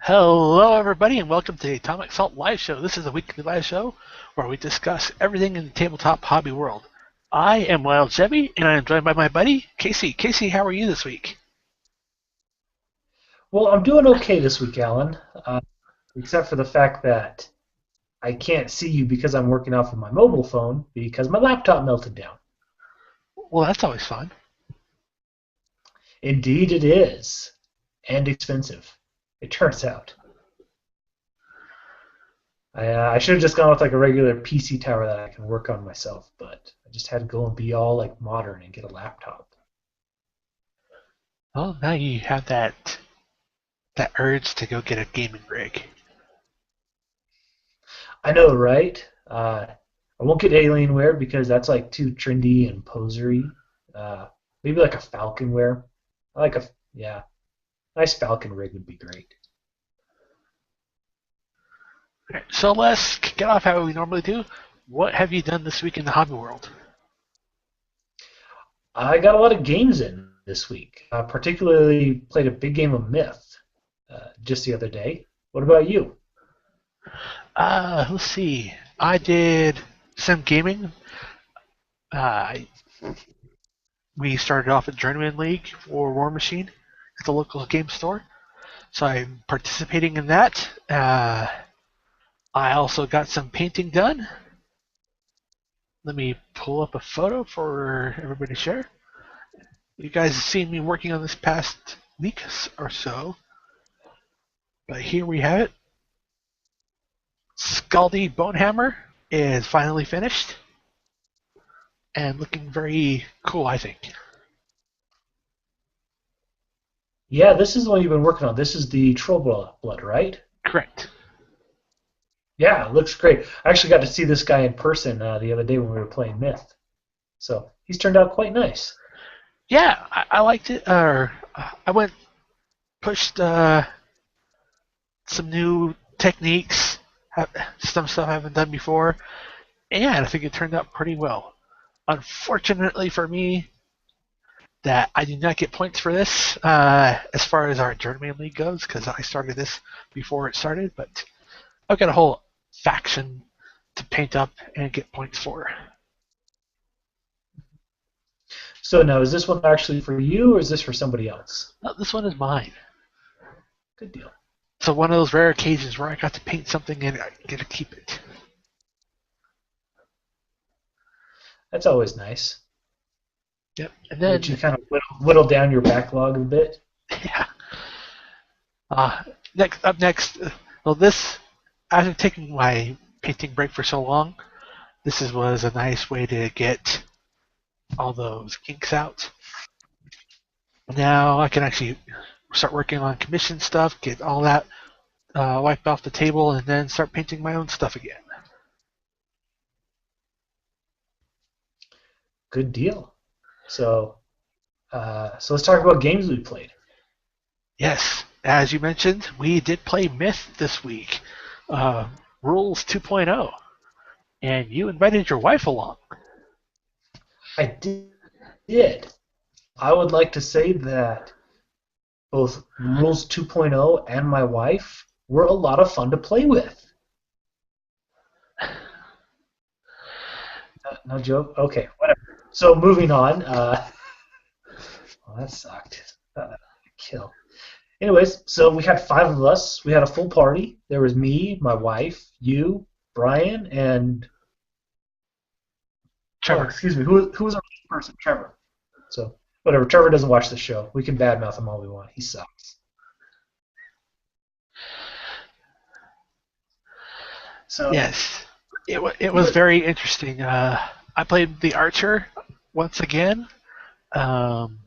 Hello, everybody, and welcome to the Atomic Salt Live Show. This is a weekly live show where we discuss everything in the tabletop hobby world. I am Wild Chevy, and I am joined by my buddy, Casey. Casey, how are you this week? Well, I'm doing okay this week, Alan, except for the fact that I can't see you because I'm working off of my mobile phone because my laptop melted down. Well, that's always fun. Indeed, it is. And expensive, it turns out. I should have just gone with like a regular PC tower that I can work on myself, but I just had to go and be all like modern and get a laptop. Well, now you have that urge to go get a gaming rig. I know, right? I won't get Alienware because that's like too trendy and posery. Maybe like a Falconware. I like a yeah, nice Falcon rig would be great. Okay, so let's kick it off how we normally do. What have you done this week in the hobby world? I got a lot of games in this week. Particularly played a big game of Myth just the other day. What about you? Let's see. I did some gaming. Uh, we started off at Journeyman League for War Machine at the local game store. So I'm participating in that. I also got some painting done. Let me pull up a photo for everybody to share. You guys have seen me working on this past week or so. But here we have it. Scaldy Bonehammer is finally finished and looking very cool, I think. Yeah, this is the one you've been working on. This is the Troll Blood, right? Correct. Yeah, it looks great. I actually got to see this guy in person the other day when we were playing Myth. So he's turned out quite nice. Yeah, I liked it. I went pushed some new techniques, some stuff I haven't done before, and I think it turned out pretty well. Unfortunately for me, that I do not get points for this as far as our Journeyman League goes, because I started this before it started, but I've got a whole faction to paint up and get points for. So now, is this one actually for you or is this for somebody else? This one is mine. Good deal. So one of those rare occasions where I got to paint something and I get to keep it. That's always nice. Yep. And Let you then, kind of whittle down your backlog a bit. yeah. Next up next, well, this after taking my painting break for so long, was a nice way to get all those kinks out. Now I can actually start working on commission stuff, get all that wiped off the table, and then start painting my own stuff again. Good deal. So let's talk about games we played. Yes, as you mentioned, we did play Myth this week, uh, Rules 2.0, and you invited your wife along. I did. I would like to say that both Rules 2.0 and my wife were a lot of fun to play with. No joke? Okay, whatever. So moving on. Well, that sucked. Kill. Anyways, so we had five of us. We had a full party. There was me, my wife, you, Brian, and Trevor. excuse me, who was our person? Trevor. So whatever. Trevor doesn't watch the show. We can badmouth him all we want. He sucks. So Yes, it he was was very interesting. I played the Archer once again. Um,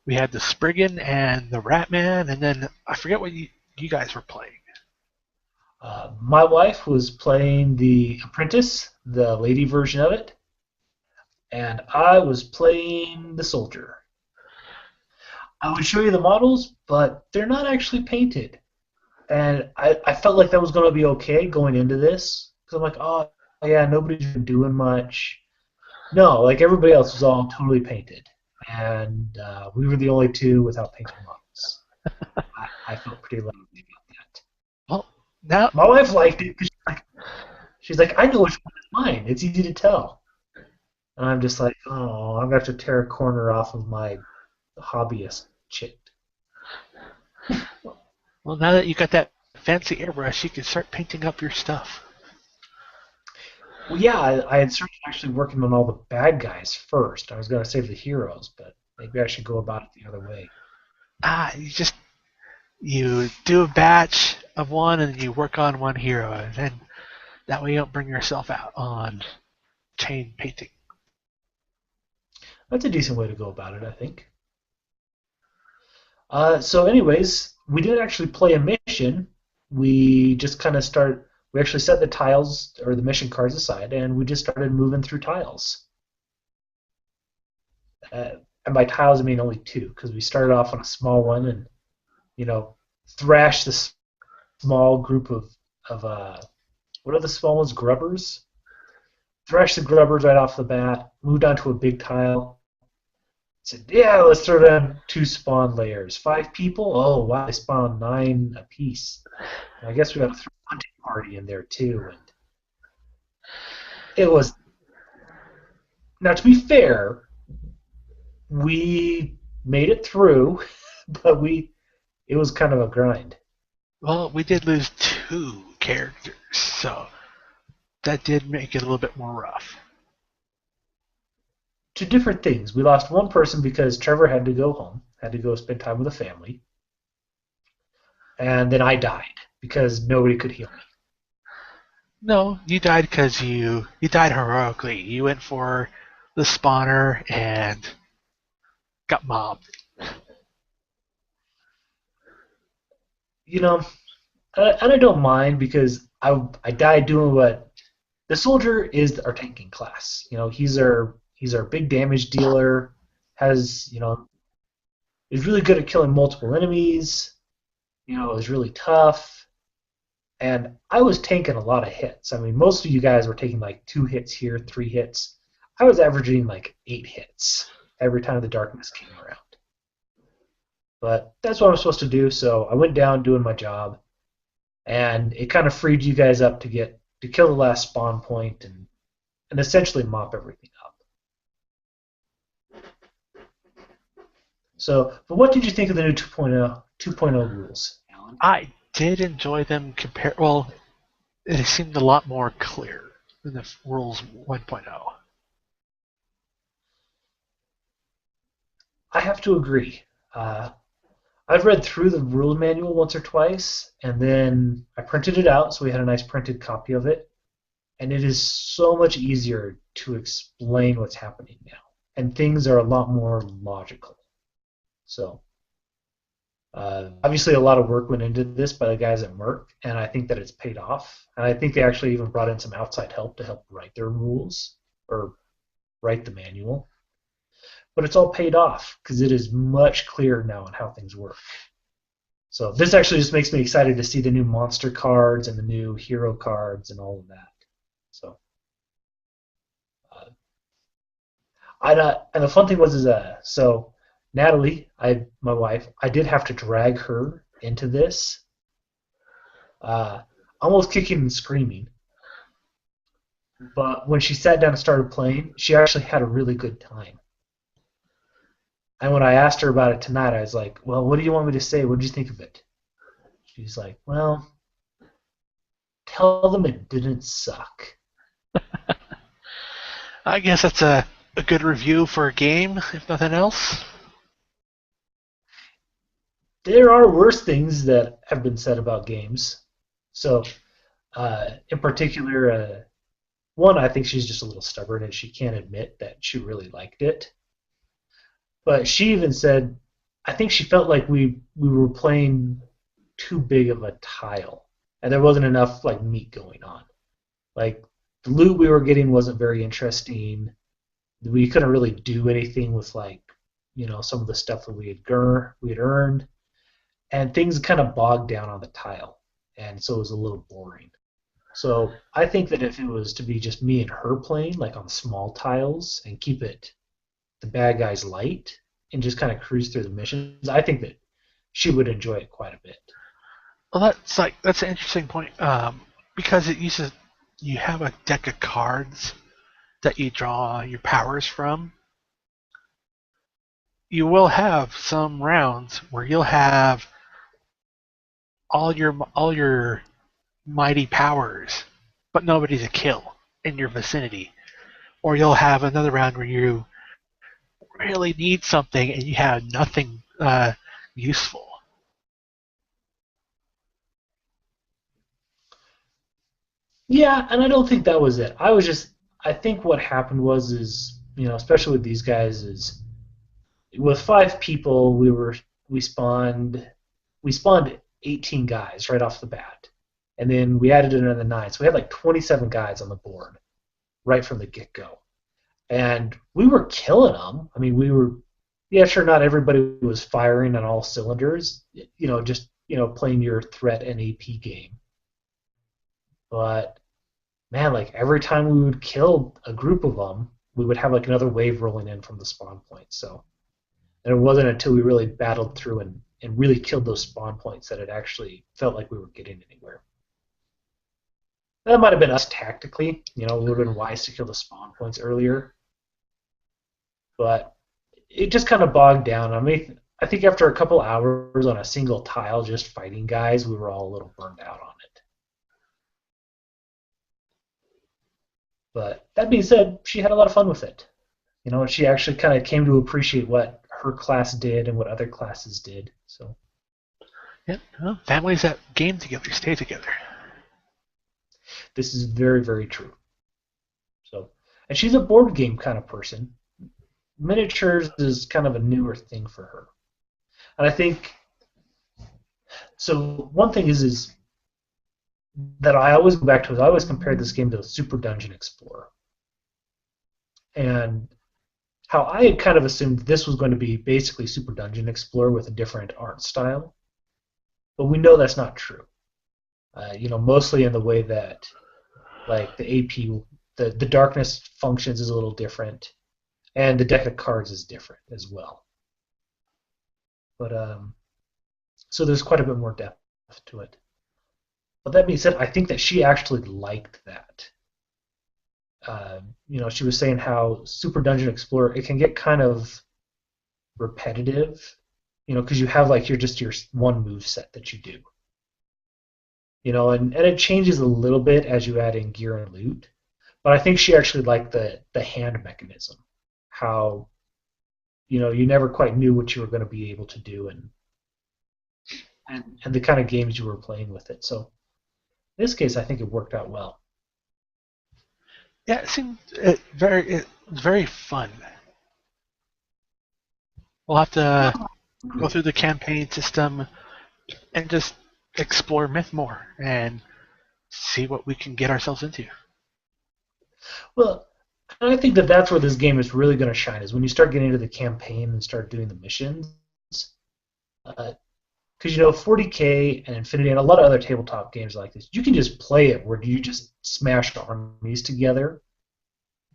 we had the Spriggan and the Ratman, and then I forget what you guys were playing. my wife was playing the Apprentice, the lady version of it, and I was playing the Soldier. I would show you the models, but they're not actually painted. And I felt like that was going to be okay going into this because I'm like, oh yeah, nobody's been doing much. No, like everybody else was all totally painted, and we were the only two without painted models. I felt pretty lonely about that. Now, My wife liked it because she's like, I know which one is mine. It's easy to tell. And I'm just like, oh, I'm gonna have to tear a corner off of my hobbyist chick. well, now that you got that fancy airbrush, you can start painting up your stuff. Well, yeah, I had started actually working on all the bad guys first. I was gonna save the heroes, but maybe I should go about it the other way. You do a batch of one and you work on one hero, and then that way you don't bring yourself out on chain painting. That's a decent way to go about it, I think. So, anyways, we didn't actually play a mission. We just kind of start. We actually set the tiles or the mission cards aside, and we just started moving through tiles. Uh, and by tiles, I mean only two, because we started off on a small one and you know thrashed this small group of what are the small ones? Grubbers. Thrashed the grubbers right off the bat. Moved on to a big tile. Said, yeah, let's throw down two spawn layers. 5 people? Oh, wow, they spawned 9 apiece. And I guess we got to throw a hunting party in there, too. And it was, now to be fair, we made it through, but it was kind of a grind. Well, we did lose two characters, so that did make it a little bit more rough. To different things. We lost one person because Trevor had to go home, had to go spend time with the family. And then I died because nobody could heal me. No, you died because you died heroically. You went for the spawner and got mobbed. You know, and I don't mind because I died doing what the soldier is our tanking class. He's our big damage dealer. Has is really good at killing multiple enemies. Is really tough. And I was taking a lot of hits. I mean, most of you guys were taking like 2 hits here, 3 hits. I was averaging like 8 hits every time the darkness came around. But that's what I'm supposed to do. So I went down doing my job, and it kind of freed you guys up to kill the last spawn point and essentially mop everything up. So, but what did you think of the new 2.0 rules, Alan? I did enjoy them compare. Well, it seemed a lot more clear than the rules 1.0. I have to agree. Uh, I've read through the rule manual once or twice, and then I printed it out, so we had a nice printed copy of it. And it is so much easier to explain what's happening now, and things are a lot more logical. So, obviously, a lot of work went into this by the guys at Merck, and I think that it's paid off. And I think they actually even brought in some outside help to help write their rules or write the manual. But it's all paid off because it is much clearer now on how things work. So this actually just makes me excited to see the new monster cards and the new hero cards and all of that. So, uh, and the fun thing was so Natalie, my wife, I did have to drag her into this, uh, almost kicking and screaming. But when she sat down and started playing, she actually had a really good time. And when I asked her about it tonight, I was like, "Well, what do you want me to say? What did you think of it?" She's like, "Well, tell them it didn't suck." I guess that's a good review for a game, if nothing else. There are worse things that have been said about games. So, in particular, one, I think she's just a little stubborn and she can't admit that she really liked it. But she even said, I think she felt like we were playing too big of a tile, and there wasn't enough like meat going on. Like the loot we were getting wasn't very interesting. We couldn't really do anything with like some of the stuff that we had earned, and things kind of bogged down on the tile, and so it was a little boring. So I think that if it was to be just me and her playing, like on small tiles, and keep it the bad guys light, and just kind of cruise through the missions, I think that she would enjoy it quite a bit. Well, that's an interesting point. Because it uses you have a deck of cards that you draw your powers from. You will have some rounds where you'll have all your mighty powers, but nobody to kill in your vicinity. Or you'll have another round where you really need something and you have nothing useful. Yeah, and I don't think that was it. I think what happened was, is, especially with these guys, is with 5 people, we spawned, we spawned 18 guys right off the bat. And then we added another 9. So we had like 27 guys on the board right from the get-go. And we were killing them. I mean, yeah, sure, not everybody was firing on all cylinders, just, playing your threat and AP game. But man, like every time we would kill a group of them, we would have like another wave rolling in from the spawn point. So, and it wasn't until we really battled through and really killed those spawn points that it actually felt like we were getting anywhere. That might have been us tactically. It would have been wise to kill the spawn points earlier, but it just kind of bogged down. I mean, I think after a couple hours on a single tile just fighting guys, we were all a little burned out on it. But that being said, she had a lot of fun with it. She actually kind of came to appreciate what her class did and what other classes did. So Yeah, well, families that game together stay together. this is very, very true. So, and she's a board game kind of person. Miniatures is kind of a newer thing for her, and I think so. One thing is that I always go back to is I always compare this game to Super Dungeon Explorer, and how I had kind of assumed this was going to be basically Super Dungeon Explorer with a different art style, but we know that's not true. Mostly in the way that, like, the AP, the darkness functions is a little different, and the deck of cards is different as well. But so there's quite a bit more depth to it. But that being said, I think that she actually liked that. She was saying how Super Dungeon Explorer, it can get kind of repetitive, because you have like your one move set that you do. And it changes a little bit as you add in gear and loot. But I think she actually liked the hand mechanism, how you never quite knew what you were going to be able to do, and the kind of games you were playing with it. So in this case, I think it worked out well. Yeah, it was very fun. We'll have to go through the campaign system and just explore Myth more and see what we can get ourselves into. Well, I think that that's where this game is really going to shine, is when you start getting into the campaign and start doing the missions. Because 40K and Infinity and a lot of other tabletop games like this, you can just play it where you just smash armies together,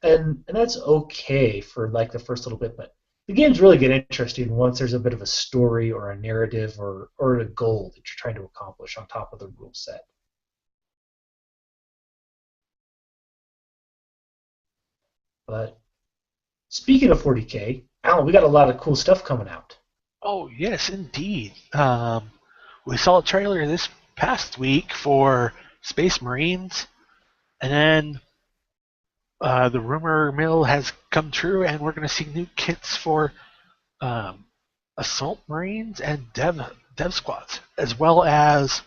and that's okay for like the first little bit, but the games really get interesting once there's a bit of a story or a narrative or a goal that you're trying to accomplish on top of the rule set. But speaking of 40K, Alan, we got a lot of cool stuff coming out. Oh yes, indeed. We saw a trailer this past week for Space Marines, and then the rumor mill has come true, and we're going to see new kits for um, Assault Marines and Dev Squads, as well as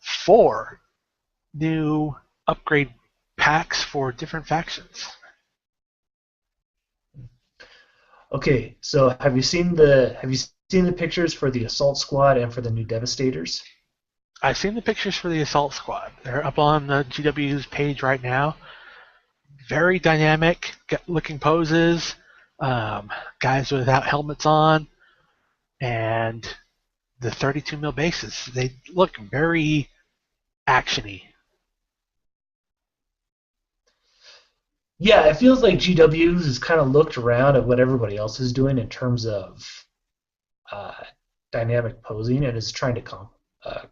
4 new upgrade packs for different factions. Okay, so have you seen the pictures for the Assault Squad and for the new Devastators? I've seen the pictures for the Assault Squad. They're up on the GW's page right now. Very dynamic looking poses, guys without helmets on, and the 32 mil bases. They look very actiony. Yeah, it feels like GW's has kind of looked around at what everybody else is doing in terms of uh, dynamic posing and is trying to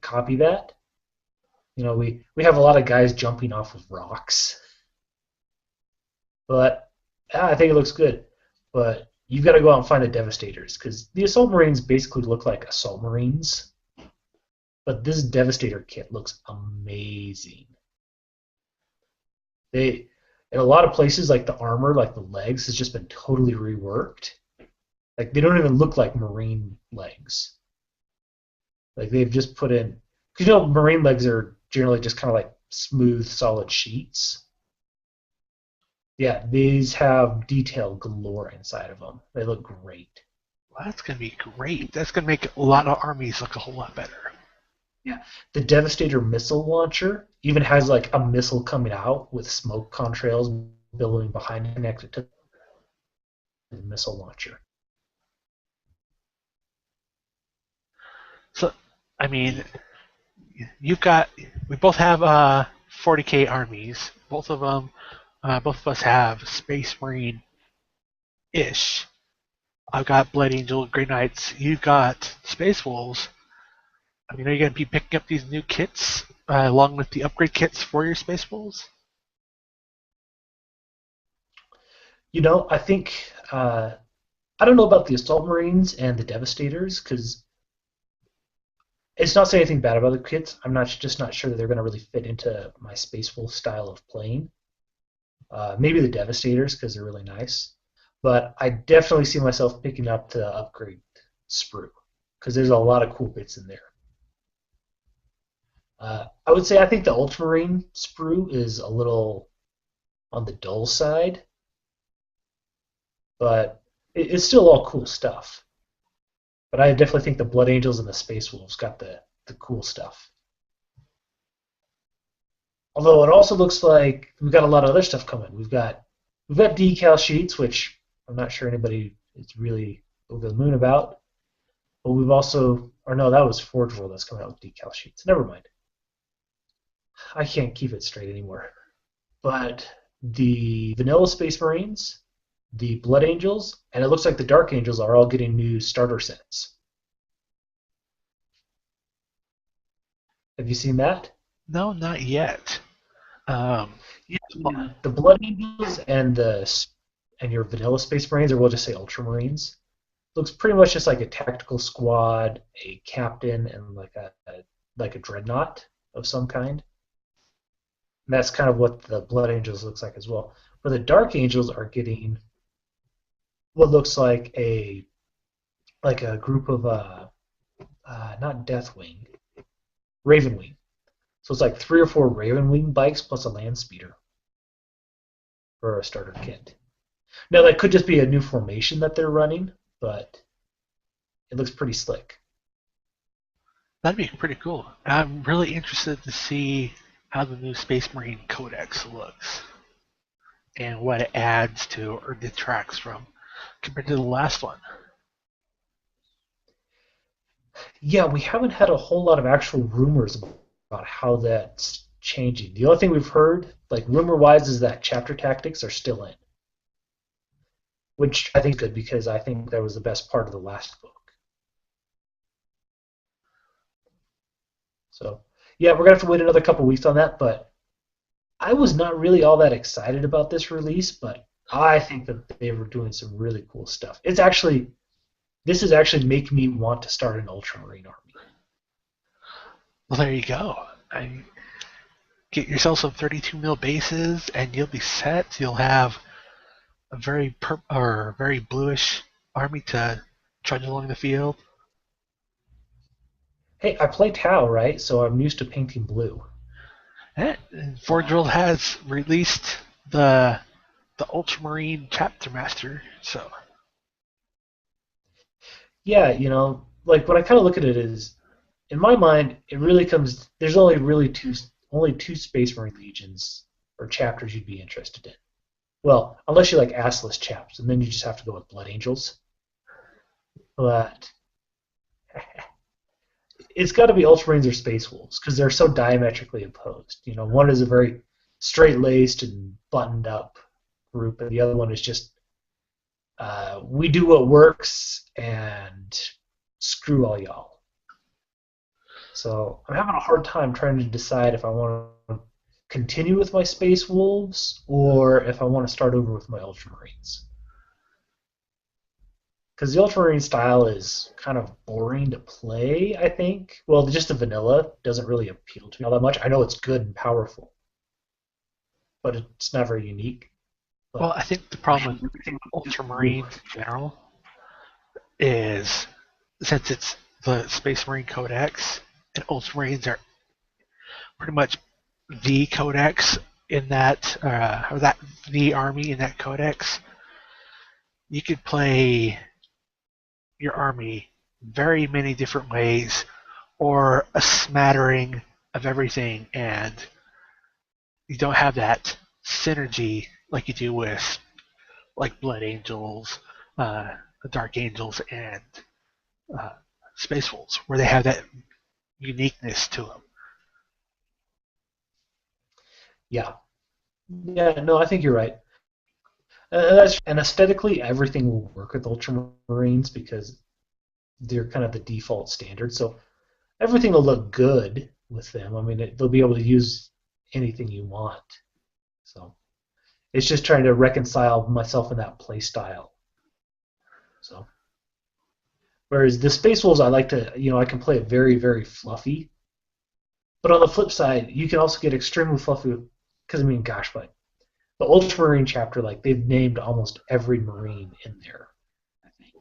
copy that. We have a lot of guys jumping off of rocks, but I think it looks good. But you've got to go out and find the Devastators because the Assault Marines basically look like Assault Marines, but this Devastator kit looks amazing. They in a lot of places like the armor, like the legs, has just been totally reworked. Like they don't even look like Marine legs. Like they've just put in because Marine legs are generally just kind of like smooth, solid sheets. Yeah, these have detail galore inside of them. They look great. Well, that's going to be great. That's going to make a lot of armies look a whole lot better. Yeah, the Devastator missile launcher even has like a missile coming out with smoke contrails billowing behind it connected to the missile launcher. So, I mean, you've got we both have 40k armies. Both of us have Space Marine ish. I've got Blood Angel, Grey Knights. You've got Space Wolves. I mean, are you going to be picking up these new kits along with the upgrade kits for your Space Wolves? I think I don't know about the Assault Marines and the Devastators because it's not saying anything bad about the kits. I'm not sure that they're going to really fit into my Space Wolf style of playing. Maybe the Devastators because they're really nice, but I definitely see myself picking up the upgrade sprue because there's a lot of cool bits in there. I would say I think the Ultramarine sprue is a little on the dull side, but it's still all cool stuff. But I definitely think the Blood Angels and the Space Wolves got the cool stuff. Although it also looks like we've got a lot of other stuff coming. We've got decal sheets, which I'm not sure anybody is really over the moon about. But we've also, or no, that was Forge World that's coming out with decal sheets. Never mind. I can't keep it straight anymore. But the Vanilla Space Marines, the Blood Angels, and it looks like the Dark Angels are all getting new starter sets. Have you seen that? No, not yet. Um, Yeah, the Blood Angels and your Vanilla Space Marines, or we'll just say Ultramarines, looks pretty much just like a tactical squad, a captain, and like a dreadnought of some kind. And that's kind of what the Blood Angels looks like as well. But the Dark Angels are getting what looks like a group of not Deathwing, Ravenwing. So it's like 3 or 4 Ravenwing bikes plus a land speeder for a starter kit. Now that could just be a new formation that they're running, but it looks pretty slick. that'd be pretty cool. I'm really interested to see how the new Space Marine Codex looks and what it adds to or detracts from compared to the last one. Yeah, we haven't had a whole lot of actual rumors about how that's changing. The only thing we've heard, like rumor wise, is that chapter tactics are still in, which I think is good because I think that was the best part of the last book. So, yeah, we're going to have to wait another couple weeks on that, but I was not really all that excited about this release, but I think that they were doing some really cool stuff. This is actually making me want to start an Ultramarine army. Well, there you go. Get yourself some 32 mil bases, and you'll be set. You'll have a very bluish army to trudge along the field. Hey, I play Tau, right? So I'm used to painting blue. And Forge World has released the Ultramarine Chapter Master, so Yeah, like when I kind of look at it is, in my mind, it really comes. There's only two Space Marine legions or chapters you'd be interested in. Well, unless you like assless chaps, and then you just have to go with Blood Angels. But it's got to be Ultramarines or Space Wolves because they're so diametrically opposed. One is a very straight-laced and buttoned-up group, and the other one is just we do what works and screw all y'all. So I'm having a hard time trying to decide if I want to continue with my Space Wolves or if I want to start over with my Ultramarines. Because the Ultramarine style is kind of boring to play, I think. Well, just the vanilla doesn't really appeal to me all that much. I know it's good and powerful, but it's not very unique. Well, But I think the problem with everything just Ultramarines in general is since it's the Space Marine Codex, and Ultramarines are pretty much the Codex in that, or that the army in that Codex. You could play your army very many different ways, or a smattering of everything, and you don't have that synergy like you do with like Blood Angels, uh, Dark Angels, and uh, Space Wolves, where they have that uniqueness to them. yeah, yeah. No, I think you're right. And aesthetically, everything will work with Ultramarines because they're kind of the default standard. So everything will look good with them. I mean, they'll be able to use anything you want. So it's just trying to reconcile myself in that play style. So whereas the Space Wolves, I like to, I can play it very, very fluffy. But on the flip side, you can also get extremely fluffy because I mean, gosh, but the Ultramarine chapter, like they've named almost every Marine in there. I think,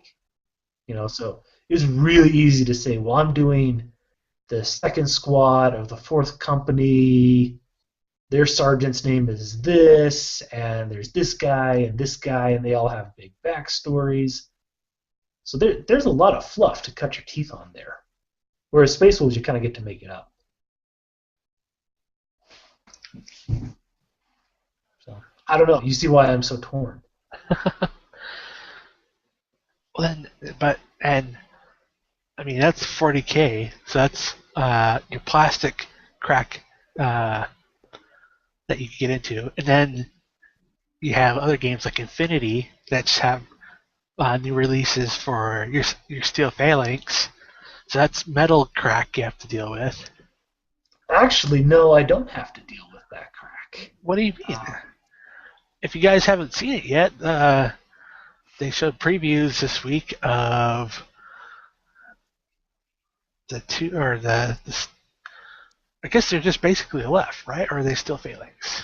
so it was really easy to say, well, I'm doing the second squad of the fourth company. Their sergeant's name is this, and there's this guy, and they all have big backstories. So there's a lot of fluff to cut your teeth on there. Whereas Space Wolves, you kind of get to make it up. So I don't know. You see why I'm so torn. Well, then, but and I mean that's 40K, so that's your plastic crack that you can get into, and then you have other games like Infinity that just have new releases for your Steel Phalanx. So that's metal crack you have to deal with. Actually, no, I don't have to deal with that crack. What do you mean? Uh, If you guys haven't seen it yet, they showed previews this week of the two or the I guess they're just basically left, right? Or are they still Phalanx?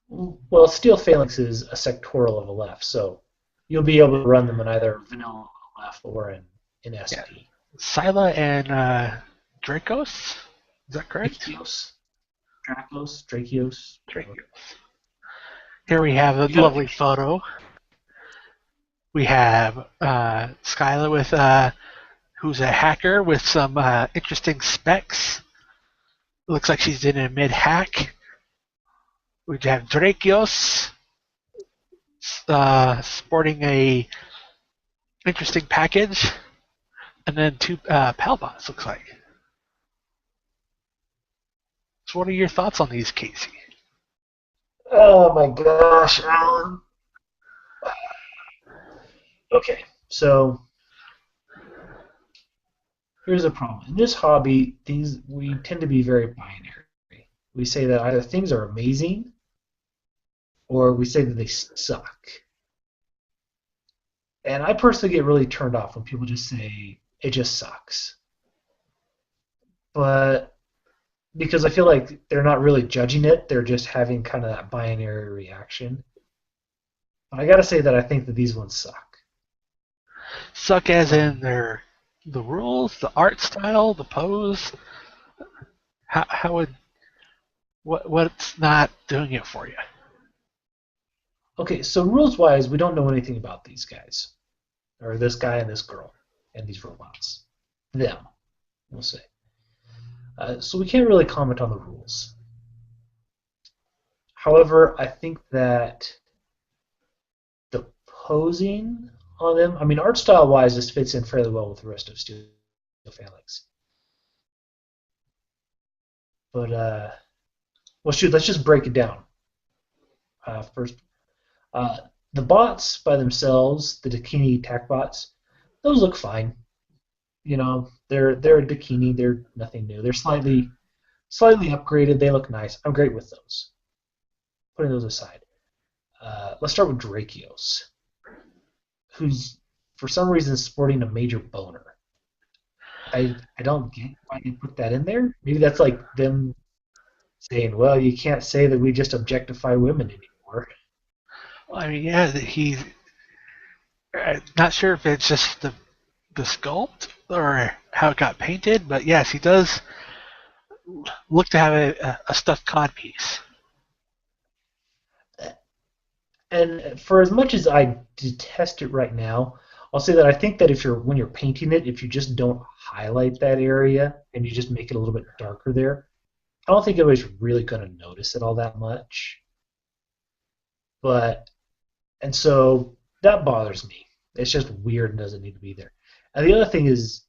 well, Steel Phalanx is a sectoral of a left, so you'll be able to run them in either vanilla left or in Yeah, SP. Scylla and Dracos. Is that correct? Drakios, Drakios. Dracos. Here we have a You got lovely photo. We have Skyla with who's a hacker with some interesting specs. Looks like she's in a mid hack. We have Drakios sporting a interesting package, and then two Palbots. Looks like. So, what are your thoughts on these, Casey? Oh my gosh, Alan. Okay, so here's a problem. In this hobby, things we tend to be very binary. We say that either things are amazing or we say that they suck. And I personally get really turned off when people just say it just sucks. But because I feel like they're not really judging it, they're just having kind of that binary reaction. But I gotta say that I think that these ones suck. Suck as in the rules, the art style, the pose. How would what's not doing it for you? Okay, so rules wise, we don't know anything about these guys, or this guy and this girl, and these robots. Them, we'll say. So we can't really comment on the rules. However, I think that the posing on them, I mean, art style wise, this fits in fairly well with the rest of Steel Phalanx. But, well, shoot, let's just break it down. First, uh, the bots by themselves, the Dakini tech bots, those look fine. They're a bikini. They're nothing new. They're slightly upgraded. They look nice. I'm great with those. Putting those aside, let's start with Drakios, who's for some reason sporting a major boner. I don't get why they put that in there. Maybe that's like them saying, well, you can't say that we just objectify women anymore. I mean, yeah, he's not sure if it's just the sculpt or how it got painted, but yes, he does look to have a stuffed cod piece. And for as much as I detest it right now, I'll say that I think that if you're when you're painting it, if you just don't highlight that area and you just make it a little bit darker there, I don't think anybody's really going to notice it all that much. But and so that bothers me. It's just weird and doesn't need to be there. And the other thing is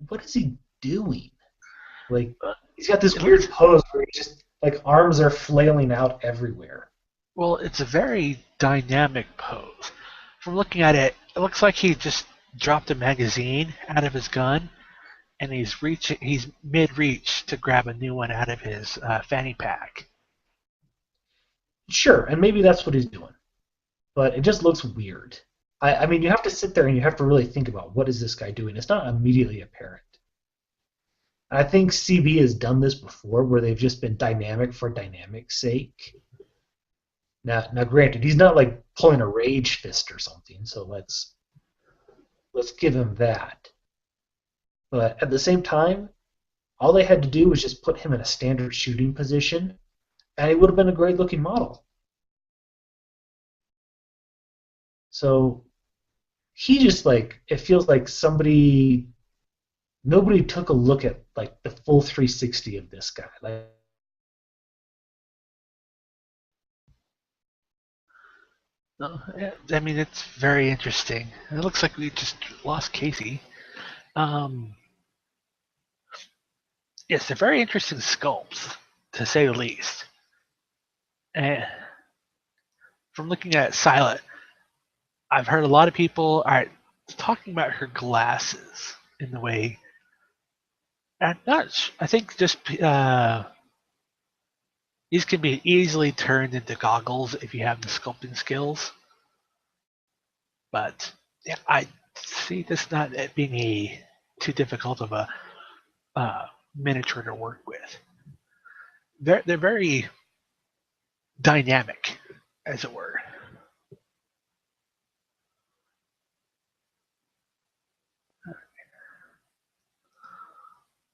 what is he doing? Like he's got this It weird looks pose where he just like arms are flailing out everywhere. well. It's a very dynamic pose. From looking at it, it looks like he just dropped a magazine out of his gun, and he's mid reach to grab a new one out of his fanny pack. Sure, and maybe that's what he's doing, but it just looks weird. I mean, you have to sit there and you have to really think about what is this guy doing. It's not immediately apparent. I think CB has done this before, where they've just been dynamic for dynamic's sake. Now, granted, he's not like pulling a rage fist or something, so let's give him that. But at the same time, all they had to do was just put him in a standard shooting position, and he would have been a great looking model. So he just like it feels like nobody took a look at like the full 360 of this guy. Like No, yeah, I mean, it's very interesting. It looks like we just lost Casey. Um, yes, they're very interesting sculpts, to say the least. And from looking at Silent, I've heard a lot of people are talking about her glasses in the way. I'm not. I think just these can be easily turned into goggles if you have the sculpting skills. But yeah, I see this not being a too difficult of a miniature to work with. They're very dynamic, as it were.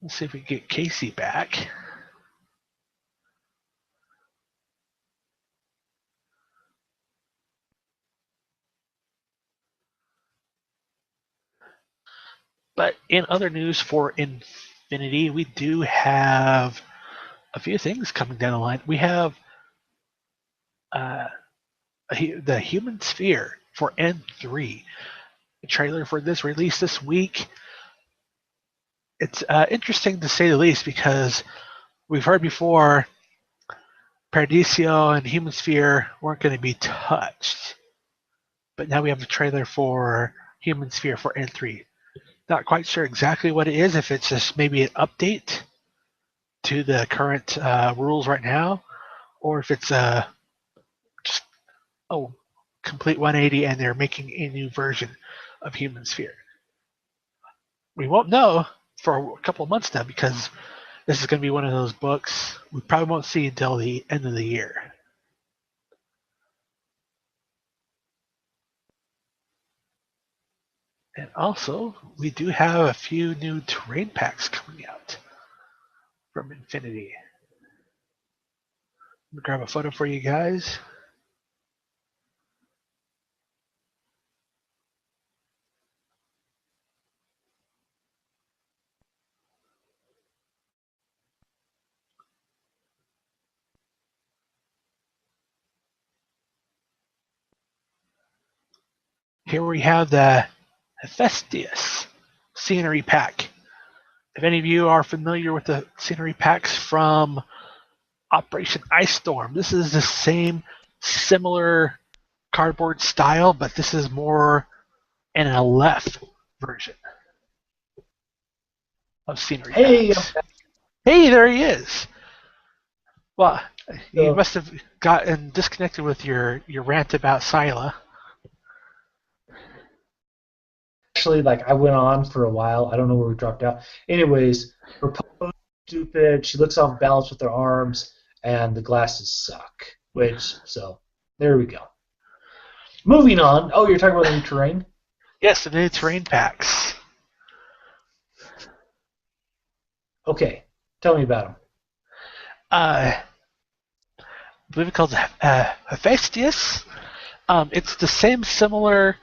Let's see if we can get Casey back. But in other news for Infinity, we do have a few things coming down the line. We have uh, the Human Sphere for N3. The trailer for this released this week. It's interesting to say the least because we've heard before Paradiso and Human Sphere weren't going to be touched. But now we have the trailer for Human Sphere for N3. Not quite sure exactly what it is, if it's just maybe an update to the current rules right now, or if it's just oh complete 180 and they're making a new version of Human Sphere. We won't know for a couple of months now because this is going to be one of those books we probably won't see until the end of the year. And also, we do have a few new terrain packs coming out from Infinity. Let me grab a photo for you guys. Here we have the Hephaestus scenery pack. If any of you are familiar with the scenery packs from Operation Ice Storm, this is the same similar cardboard style, but this is more an Aleph version. of scenery Hey, packs. Hey, there he is. Well, you so must have gotten disconnected with your rant about Scylla. actually, like I went on for a while. I don't know where we dropped out. Anyways, her pose is stupid. She looks off balance with her arms, and the glasses suck. Which so there we go. Moving on. Oh, you're talking about the new terrain. Yes, the new terrain packs. Okay, tell me about them. I believe it's called Hephaestus. It's the same similar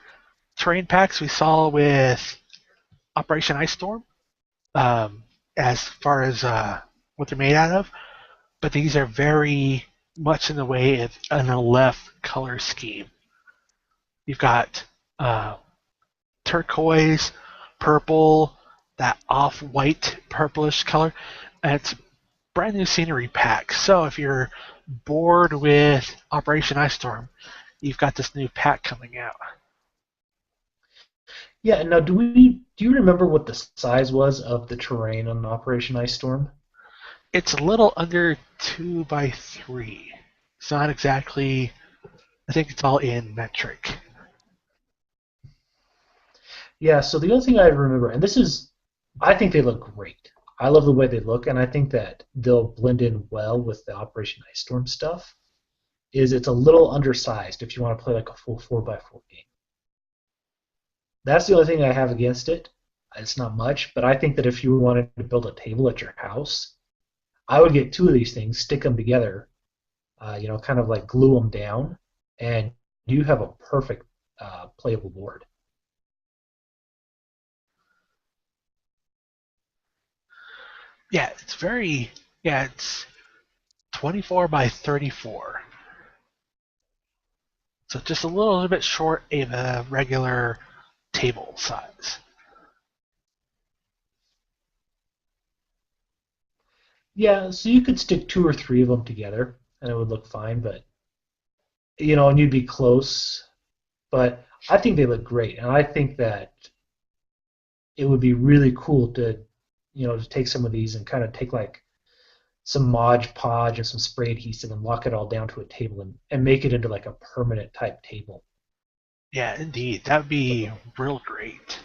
terrain packs we saw with Operation Ice Storm, as far as what they're made out of, but these are very much in the way of an Aleph color scheme. You've got uh, turquoise, purple, that off-white purplish color, and it's brand new scenery pack. So if you're bored with Operation Ice Storm, you've got this new pack coming out. Yeah. Now, do you remember what the size was of the terrain on Operation Ice Storm? It's a little under 2 by 3. It's not exactly. I think it's all in metric. Yeah. So the only thing I remember, and this is, I think they look great. I love the way they look, and I think that they'll blend in well with the Operation Ice Storm stuff. Is it's a little undersized if you want to play like a full 4x4 game. That's the only thing I have against it. It's not much, but I think that if you wanted to build a table at your house, I would get two of these things, stick them together, kind of like glue them down, and you have a perfect playable board. Yeah, it's very. Yeah, it's 24 by 34. So just a little bit short of a regular table size. Yeah, so you could stick two or three of them together, and it would look fine, but and you'd be close. But I think they look great, and I think that it would be really cool to take some of these and kind of take like some Mod Podge and some spray adhesive and lock it all down to a table and make it into like a permanent type table. Yeah, indeed. That would be So, real great.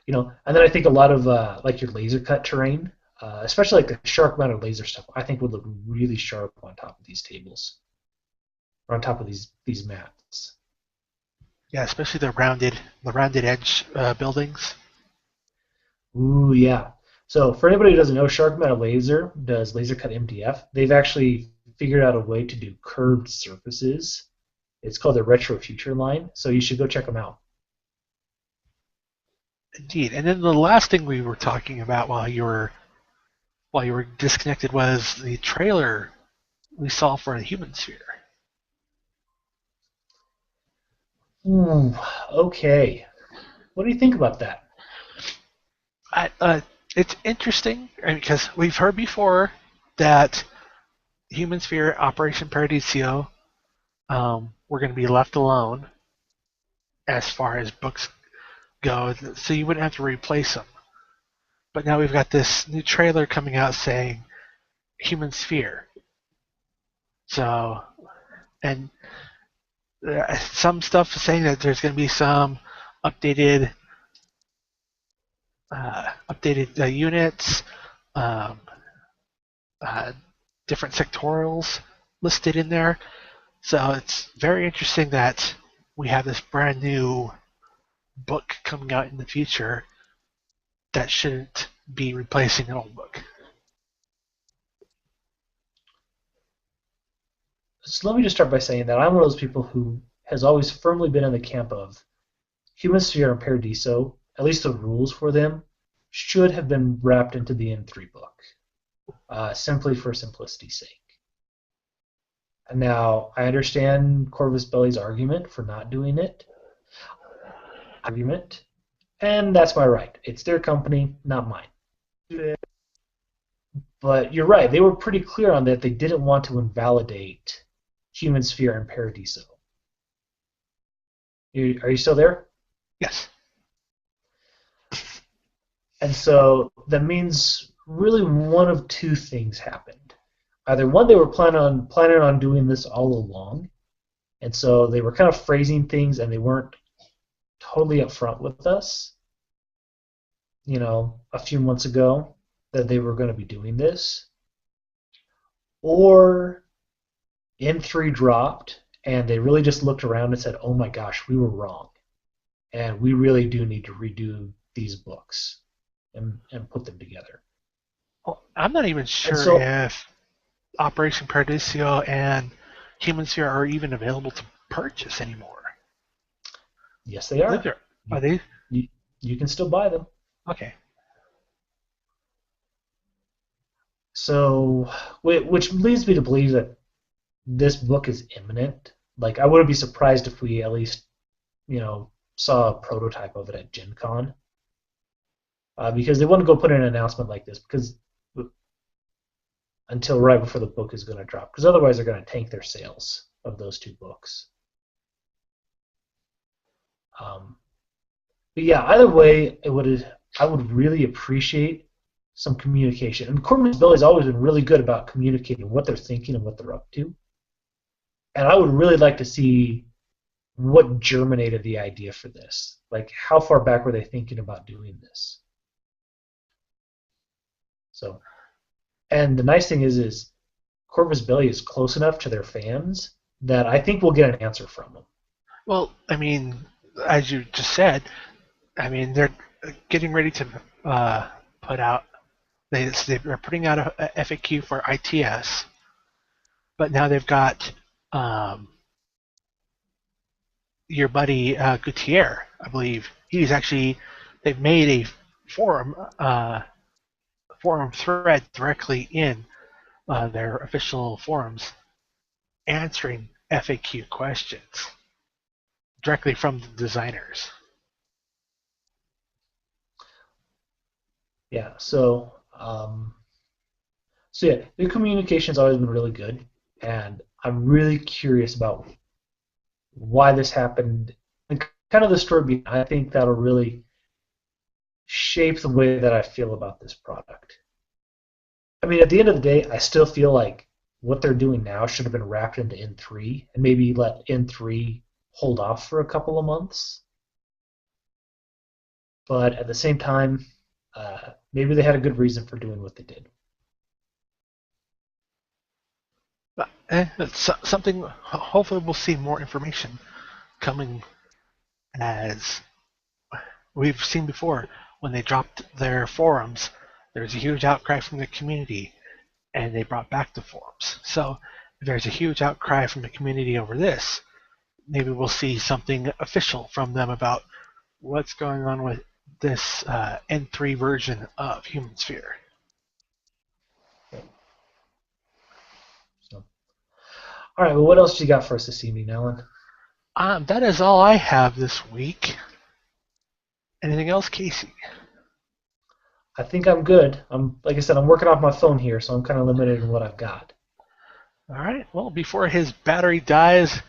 and then I think a lot of like your laser cut terrain, especially like the sharp mounted laser stuff, I think would look really sharp on top of these tables or on top of these mats. Yeah, especially the rounded edge buildings. Ooh, yeah. So for anybody who doesn't know, Shark Metal Laser does laser cut MDF. They've actually figured out a way to do curved surfaces. It's called the Retro Future line, so you should go check them out. Indeed. And then the last thing we were talking about while you were disconnected was the trailer we saw for the Human Sphere. Ooh, okay. What do you think about that? I, it's interesting because we've heard before that Human Sphere Operation Paradiso were going to be left alone as far as books go, so you wouldn't have to replace them. But now we've got this new trailer coming out saying Human Sphere. So, and some stuff is saying that there's going to be some updated units, um, uh, different sectorials listed in there. So it's very interesting that we have this brand new book coming out in the future that shouldn't be replacing an old book. So let me just start by saying that I'm one of those people who has always firmly been in the camp of Human Sphere and Paradiso, at least the rules for them, should have been wrapped into the N3 book, simply for simplicity's sake. And now, I understand Corvus Belli's argument for not doing it, and that's my right. It's their company, not mine. But you're right, they were pretty clear on that they didn't want to invalidate Human Sphere and Paradiso. Are you still there? Yes. And so that means really one of two things happened. Either one, they were planning on doing this all along, and so they were kind of phrasing things and they weren't totally upfront with us, a few months ago that they were going to be doing this, or N3 dropped and they really just looked around and said, "Oh my gosh, we were wrong, and we really do need to redo these books and put them together." Well, I'm not even And sure so, if Operation Paradiso and Human Sphere are even available to purchase anymore. yes, they I believe are. they're. Are You, they? you can still buy them. Okay. So, which leads me to believe that this book is imminent. Like, I wouldn't be surprised if we at least, saw a prototype of it at Gen Con. Because they wouldn't go put in an announcement like this because until right before the book is going to drop, because otherwise they're going to tank their sales of those two books. Um, but yeah, either way, I would really appreciate some communication. And Corbin's Billy's always been really good about communicating what they're thinking and what they're up to. And I would really like to see what germinated the idea for this. Like, how far back were they thinking about doing this? So, and the nice thing is Corvus Belli is close enough to their fans that I think we'll get an answer from them. Well, I mean, as you just said, I mean they're getting ready to put out. They're putting out a FAQ for ITS, but now they've got um, your buddy Gutierrez, I believe. They've made a forum forum thread directly in their official forums answering FAQ questions directly from the designers. Yeah. So yeah, their communication's always been really good, and I'm really curious about why this happened and kind of the story behind. I think that'll really shape the way that I feel about this product. I mean, at the end of the day, I still feel like what they're doing now should have been wrapped into N3 and maybe let N3 hold off for a couple of months. But at the same time, maybe they had a good reason for doing what they did. But it's something. Hopefully, we'll see more information coming as we've seen before. When they dropped their forums, there was a huge outcry from the community, and they brought back the forums. So if there's a huge outcry from the community over this, maybe we'll see something official from them about what's going on with this N3 version of Human Sphere. So, all right. Well, what else you got for us this evening, Alan? That is all I have this week. Anything else, Casey? I think I'm good. Like I said, I'm working off my phone here, so I'm kind of limited in what I've got. All right. Well, before his battery dies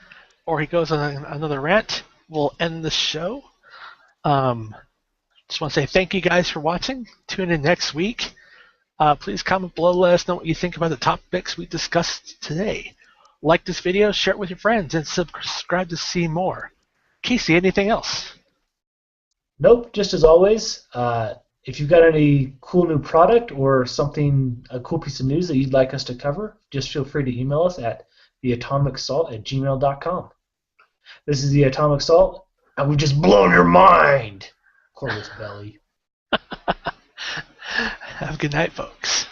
or he goes on another rant, we'll end the show. Just want to say thank you guys for watching. Tune in next week. Please comment below. Let us know what you think about the topics we discussed today. Like this video, share it with your friends, and subscribe to see more. Casey, anything else? Nope. Just as always, if you've got any cool new product or something, a cool piece of news that you'd like us to cover, just feel free to email us at theatomicsalt@gmail.com. This is the Atomic Salt, and we just blown your mind, Corvus Belly. Have a good night, folks.